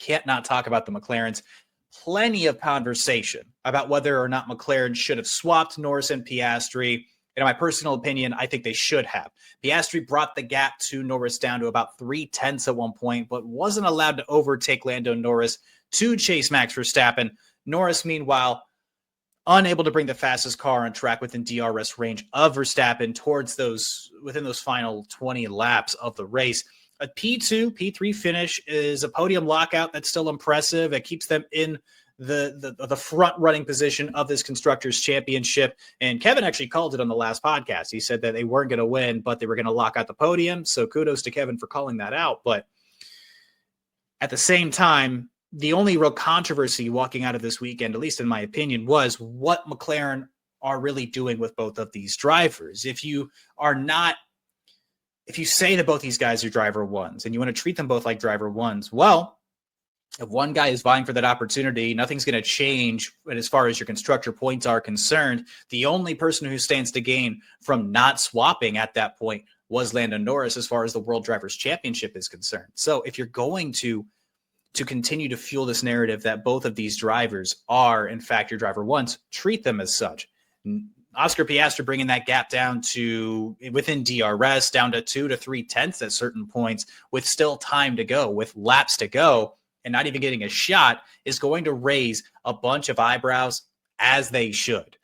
can't not talk about the McLarens. Plenty of conversation about whether or not McLaren should have swapped Norris and Piastri. In my personal opinion, I think they should have. Piastri brought the gap to Norris down to about 0.3 at one point, but wasn't allowed to overtake Lando Norris to chase Max Verstappen. Norris, meanwhile, unable to bring the fastest car on track within DRS range of Verstappen within those final 20 laps of the race. A P2, P3 finish is a podium lockout that's still impressive. It keeps them in the front running position of this Constructors Championship. And Kevin actually called it on the last podcast. He said that they weren't going to win, but they were going to lock out the podium. So kudos to Kevin for calling that out. But at the same time, the only real controversy walking out of this weekend, at least in my opinion, was what McLaren are really doing with both of these drivers. If you say that both these guys are driver ones and you want to treat them both like driver ones, well, if one guy is vying for that opportunity, nothing's going to change. But as far as your constructor points are concerned, the only person who stands to gain from not swapping at that point was Lando Norris as far as the World Drivers' Championship is concerned. So if you're going to continue to fuel this narrative that both of these drivers are, in fact, your driver ones, treat them as such. Oscar Piastri bringing that gap down to within DRS, down to 2 to 0.3 at certain points with still time to go, with laps to go, and not even getting a shot is going to raise a bunch of eyebrows, as they should.